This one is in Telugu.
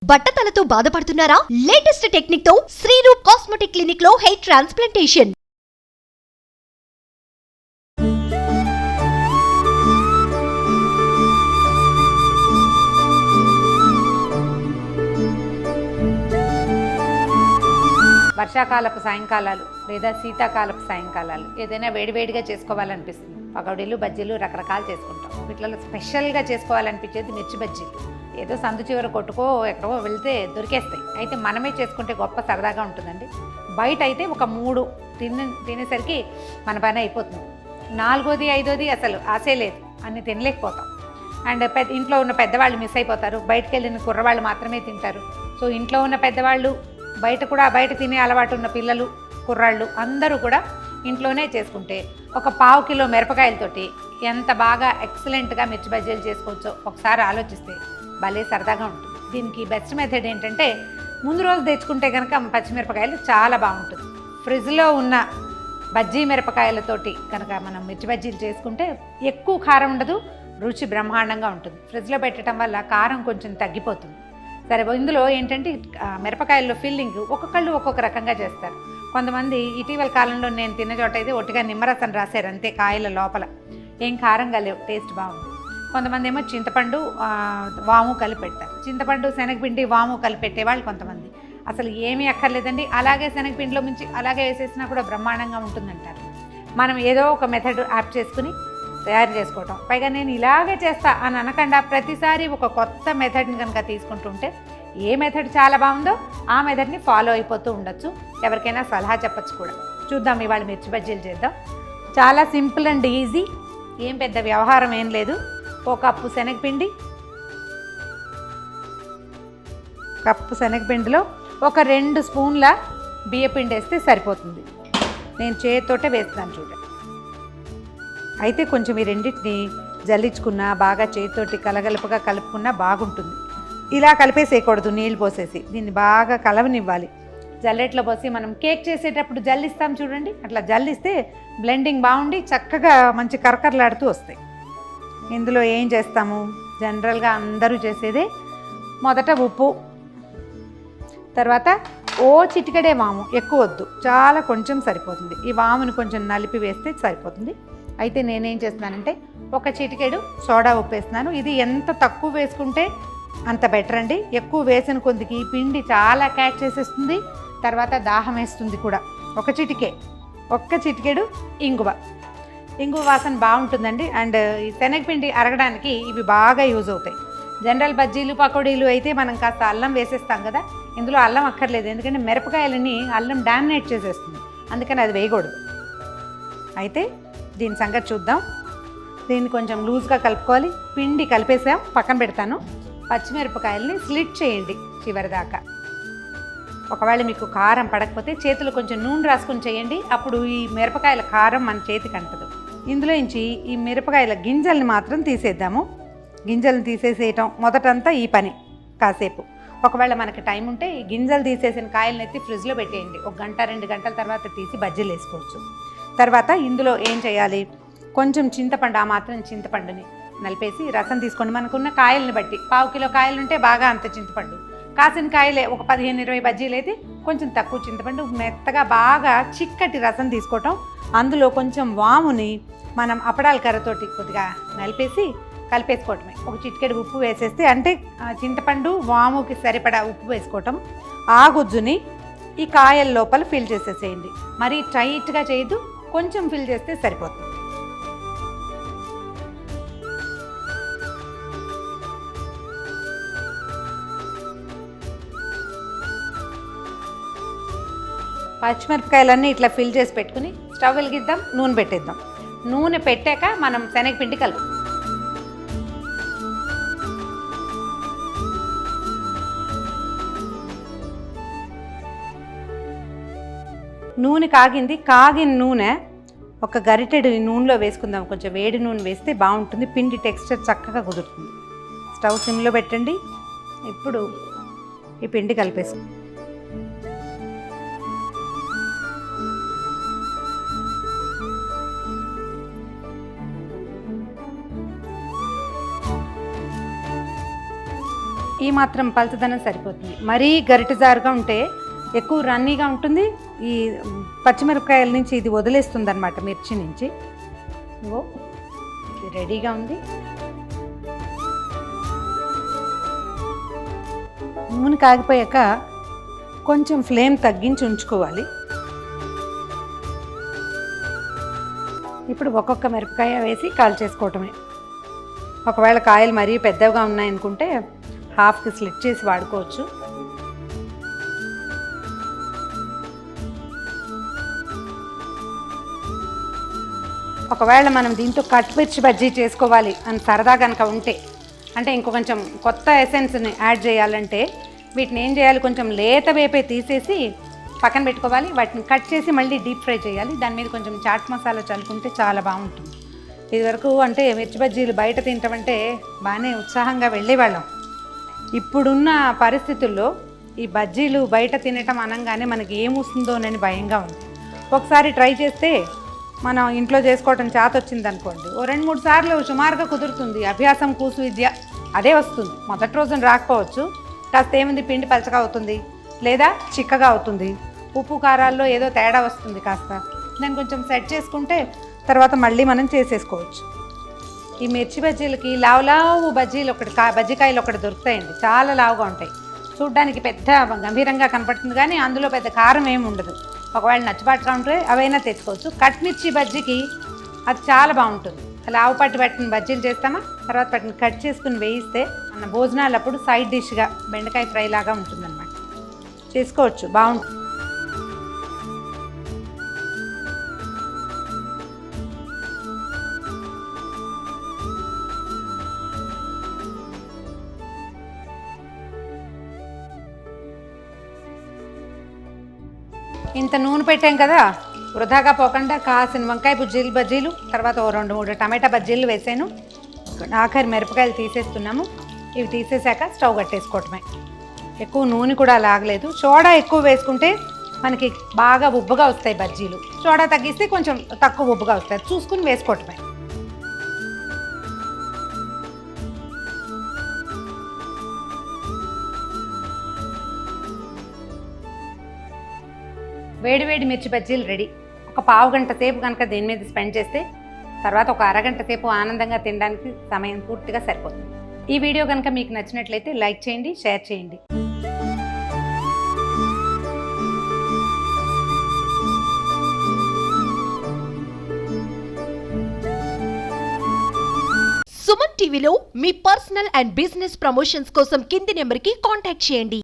బట్టతలతో బాధపడుతున్నారా? లేటెస్ట్ టెక్నిక్ తో శ్రీరూప్ కాస్మెటిక్ క్లినిక్ లో హెయిర్ ట్రాన్స్ప్లాంటేషన్. వర్షాకాలపు సాయంకాలాలు లేదా శీతాకాలపు సాయంకాలాలు ఏదైనా వేడివేడిగా చేసుకోవాలనిపిస్తుంది. పకోడీలు, బజ్జీలు రకరకాలు చేసుకుంటాం. వీటిలో స్పెషల్గా చేసుకోవాలనిపించేది మిర్చి బజ్జీలు. ఏదో సందు చివర కొట్టుకో ఎక్కడో వెళ్తే దొరికేస్తాయి. అయితే మనమే చేసుకుంటే గొప్ప సరదాగా ఉంటుందండి. బయట అయితే ఒక 3 తినేసరికి మన పని అయిపోతుంది. 4ది 5ది అసలు ఆశే లేదు, అన్ని తినలేకపోతాం. అండ్ ఇంట్లో ఉన్న పెద్దవాళ్ళు మిస్ అయిపోతారు. బయటకు వెళ్ళిన కుర్రవాళ్ళు మాత్రమే తింటారు. సో ఇంట్లో ఉన్న పెద్దవాళ్ళు, బయట తినే అలవాటు ఉన్న పిల్లలు, కుర్రాళ్ళు అందరూ కూడా ఇంట్లోనే చేసుకుంటే ఒక 1/2 కిలో మిరపకాయలతోటి ఎంత బాగా ఎక్సలెంట్గా మిర్చి బజ్జీలు చేసుకోవచ్చో ఒకసారి ఆలోచిస్తే భలే సరదాగా ఉంటుంది. దీనికి బెస్ట్ మెథడ్ ఏంటంటే, ముందు రోజు తెచ్చుకుంటే కనుక పచ్చిమిరపకాయలు చాలా బాగుంటుంది. ఫ్రిడ్జ్లో ఉన్న బజ్జీ మిరపకాయలతోటి కనుక మనం మిర్చి బజ్జీలు చేసుకుంటే ఎక్కువ కారం ఉండదు, రుచి బ్రహ్మాండంగా ఉంటుంది. ఫ్రిడ్జ్లో పెట్టడం వల్ల కారం కొంచెం తగ్గిపోతుంది. సరే, ఇందులో ఏంటంటే మిరపకాయల్లో ఫిల్లింగ్ ఒక్కొక్కళ్ళు ఒక్కొక్క రకంగా చేస్తారు. కొంతమంది ఇటీవల కాలంలో నేను తిన్న చోట అయితే ఒట్టిగా నిమ్మరసం రాశారు అంతే, కాయల లోపల ఏం కారంగా లేవు, టేస్ట్ బాగుంది. కొంతమంది ఏమో చింతపండు వాము కలిపి పెడతారు. చింతపండు, శనగపిండి, వాము కలిపి పెట్టేవాళ్ళు కొంతమంది. అసలు ఏమీ అక్కర్లేదండి, అలాగే శనగపిండిలో మించి అలాగే వేసేసినా కూడా బ్రహ్మాండంగా ఉంటుందంటారు. మనం ఏదో ఒక మెథడ్ యాప్ చేసుకుని తయారు చేసుకోవటం. పైగా నేను ఇలాగే చేస్తా అని అనకుండా ప్రతిసారి ఒక కొత్త మెథడ్ని కనుక తీసుకుంటుంటే ఏ మెథడ్ చాలా బాగుందో ఆ మెథడ్ని ఫాలో అయిపోతూ ఉండొచ్చు. ఎవరికైనా సలహా చెప్పచ్చు కూడా. చూద్దాం, ఇవాళ మిర్చి బజ్జీలు చేద్దాం. చాలా సింపుల్ అండ్ ఈజీ, ఏం పెద్ద వ్యవహారం ఏం లేదు. 1 కప్పు శనగపిండి, కప్పు శనగపిండిలో ఒక 2 స్పూన్ల బియ్యపిండి వేస్తే సరిపోతుంది. నేను చేతితోటే వేస్తాను చూడండి. అయితే కొంచెం ఈ రెండింటిని జల్లించుకున్నా, బాగా చేతితోటి కలగలుపుగా కలుపుకున్నా బాగుంటుంది. ఇలా కలిపేసేయకూడదు, నీళ్ళు పోసేసి దీన్ని బాగా కలవనివ్వాలి. జల్లెట్లో పోసి మనం కేక్ చేసేటప్పుడు జల్లిస్తాం చూడండి, అట్లా జల్లిస్తే బ్లెండింగ్ బాగుండి చక్కగా మంచి కరకరలాడుతూ వస్తాయి. ఇందులో ఏం చేస్తాము, జనరల్గా అందరూ చేసేదే మొదట ఉప్పు, తర్వాత చిటికెడే వాము, ఎక్కువ వద్దు, చాలా కొంచెం సరిపోతుంది. ఈ వాముని కొంచెం నలిపి వేస్తే సరిపోతుంది. అయితే నేనేం చేస్తున్నానంటే 1 చిటికెడు సోడా ఉప్పు వేస్తున్నాను. ఇది ఎంత తక్కువ వేసుకుంటే అంత బెటర్ అండి. ఎక్కువ వేసిన కొద్దికి పిండి చాలా క్యాచ్ చేసేస్తుంది, తర్వాత దాహం వేస్తుంది కూడా. 1 చిటికెడు ఇంగువ వాసన బాగుంటుందండి. అండ్ ఈ శనగపిండి అరగడానికి ఇవి బాగా యూజ్ అవుతాయి. జనరల్ బజ్జీలు, పకోడీలు అయితే మనం కాస్త అల్లం వేసేస్తాం కదా, ఇందులో అల్లం అక్కర్లేదు. ఎందుకంటే మిరపకాయలని అల్లం డామినేట్ చేసేస్తుంది, అందుకని అది వేయకూడదు. అయితే దీని సంగతి చూద్దాం. దీన్ని కొంచెం లూజ్గా కలుపుకోవాలి. పిండి కలిపేసాం, పక్కన పెడతాను. పచ్చిమిరపకాయలని స్లిట్ చేయండి చివరి దాకా. ఒకవేళ మీకు కారం పడకపోతే చేతులు కొంచెం నూనె రాసుకొని చేయండి, అప్పుడు ఈ మిరపకాయల కారం మన చేతికి అంటదు. ఇందులో నుంచి ఈ మిరపకాయల గింజల్ని మాత్రం తీసేద్దాము. గింజలను తీసేసేయటం మొదటంతా ఈ పని కాసేపు. ఒకవేళ మనకి టైం ఉంటే ఈ గింజలు తీసేసిన కాయలను ఎత్తి ఫ్రిడ్జ్లో పెట్టేయండి. 1 గంట 2 గంటల తర్వాత తీసి బజ్జీలు వేసుకోవచ్చు. తర్వాత ఇందులో ఏం చేయాలి, కొంచెం చింతపండు, ఆ మాత్రం చింతపండుని నలిపేసి రసం తీసుకోండి. మనకున్న కాయలను బట్టి 1/2 కిలో కాయలు ఉంటే బాగా అంత చింతపండు, కాసిన కాయలే ఒక 15-20 బజ్జీలు అయితే కొంచెం తక్కువ చింతపండు, మెత్తగా బాగా చిక్కటి రసం తీసుకోవటం. అందులో కొంచెం వాముని మనం అప్పడాల కర్రతోటి కొద్దిగా నలిపేసి కలిపేసుకోవటమే. 1 చిటికెడు ఉప్పు వేసేస్తే, అంటే చింతపండు వాముకి సరిపడా ఉప్పు వేసుకోవటం. ఆ గుజ్జుని ఈ కాయల లోపల ఫిల్ చేసేసేయండి. మరీ టైట్గా చేయొద్దు, కొంచెం ఫిల్ చేస్తే సరిపోతుంది. పచ్చిమిరపకాయలన్నీ ఇట్లా ఫిల్ చేసి పెట్టుకుని స్టవ్ వెలిగిద్దాం, నూనె పెట్టేద్దాం. నూనె పెట్టాక మనం శనగపిండి కలుపు. నూనె కాగింది. కాగిన నూనె ఒక గరిటెడు నూనెలో వేసుకుందాం. కొంచెం వేడి నూనె వేస్తే బాగుంటుంది, పిండి టెక్స్చర్ చక్కగా కుదురుతుంది. స్టవ్ సిమ్లో పెట్టండి. ఇప్పుడు ఈ పిండి కలిపేసుకో. ఈ మాత్రం పలచదనం సరిపోతుంది. మరీ గరిటెజారుగా ఉంటే ఎక్కువ రన్నీగా ఉంటుంది. ఈ పచ్చిమిరపకాయల నుంచి ఇది వదిలేస్తుంది అనమాట, మిర్చి నుంచి. ఇగో ఇది రెడీగా ఉంది. నూనె కాగిపోయాక కొంచెం ఫ్లేమ్ తగ్గించి ఉంచుకోవాలి. ఇప్పుడు ఒక్కొక్క మిరపకాయ వేసి కాల్చేసుకోవటమే. ఒకవేళ కాయలు మరీ పెద్దగా ఉన్నాయనుకుంటే హాఫ్కి స్లిట్ చేసి వాడుకోవచ్చు. ఒకవేళ మనం దీంతో కట్ మిర్చి బజ్జీ చేసుకోవాలి అని సరదా కనుక ఉంటే, అంటే ఇంకో కొంచెం కొత్త ఎసెన్స్ని యాడ్ చేయాలంటే వీటిని ఏం చేయాలి, కొంచెం లేత వేపే తీసేసి పక్కన పెట్టుకోవాలి. వాటిని కట్ చేసి మళ్ళీ డీప్ ఫ్రై చేయాలి. దాని మీద కొంచెం చాట్ మసాలా చల్లుకుంటే చాలా బాగుంటుంది. ఇదివరకు అంటే మిర్చి బజ్జీలు బయట తింటామంటే బాగానే ఉత్సాహంగా వెళ్ళేవాళ్ళం. ఇప్పుడున్న పరిస్థితుల్లో ఈ బజ్జీలు బయట తినటం అనగానే మనకి ఏమొస్తుందోనని భయంగా ఉంది. ఒకసారి ట్రై చేస్తే మనం ఇంట్లో చేసుకోవటం చేత వచ్చింది అనుకోండి, ఓ 2-3 సార్లు సుమారుగా కుదురుతుంది. అభ్యాసం కూసు విద్య, అదే వస్తుంది. మొదటి రోజున రాకపోవచ్చు, కాస్త ఏముంది, పిండి పలచగా అవుతుంది లేదా చిక్కగా అవుతుంది, ఉప్పు కారాల్లో ఏదో తేడా వస్తుంది కాస్త. దాన్ని కొంచెం సెట్ చేసుకుంటే తర్వాత మళ్ళీ మనం చేసేసుకోవచ్చు. ఈ మిర్చి బజ్జీలకి లావు బజ్జీలు బజ్జీకాయలు ఒకటి దొరుకుతాయండి, చాలా లావుగా ఉంటాయి. చూడ్డానికి పెద్ద గంభీరంగా కనపడుతుంది కానీ అందులో పెద్ద కారం ఏమి ఉండదు. ఒకవేళ నచ్చబాటుగా ఉంటే అవైనా తెచ్చుకోవచ్చు. కట్ మిర్చి బజ్జీకి అది చాలా బాగుంటుంది. లావు పట్టు పెట్టిన బజ్జీలు చేస్తామా, తర్వాత వాటిని కట్ చేసుకుని వేయిస్తే మన భోజనాలప్పుడు సైడ్ డిష్గా బెండకాయ ఫ్రై లాగా ఉంటుందన్నమాట. చేసుకోవచ్చు, బాగుంటుంది. ఇంత నూనె పెట్టాం కదా, వృధాగా పోకుండా కాసిన వంకాయ బజ్జీలు, తర్వాత ఓ 2-3 టమాటా బజ్జీలు వేసాను. ఆఖరి మిరపకాయలు తీసేస్తున్నాము. ఇవి తీసేసాక స్టవ్ కట్టేసుకోవటమే. ఎక్కువ నూనె కూడా లాగలేదు. సోడా ఎక్కువ వేసుకుంటే మనకి బాగా ఉబ్బుగా వస్తాయి బజ్జీలు. సోడా తగ్గిస్తే కొంచెం తక్కువ ఉబ్బుగా వస్తాయి, చూసుకుని వేసుకోవటమే. వేడివేడి మిర్చి బజ్జీలు రెడీ. ఒక పావు గంట సేపు కనుక దీని మీద స్పెండ్ చేస్తే తర్వాత ఒక అరగంట సేపు ఆనందంగా తినడానికి సమయం పూర్తిగా సరిపోతుంది. ఈ వీడియో కనుక మీకు నచ్చినట్లయితే లైక్ చేయండి, షేర్ చేయండి. సుమన్ టీవీలో మీ పర్సనల్ అండ్ బిజినెస్ ప్రమోషన్స్ కోసం కింది నెంబర్కి కాంటాక్ట్ చేయండి.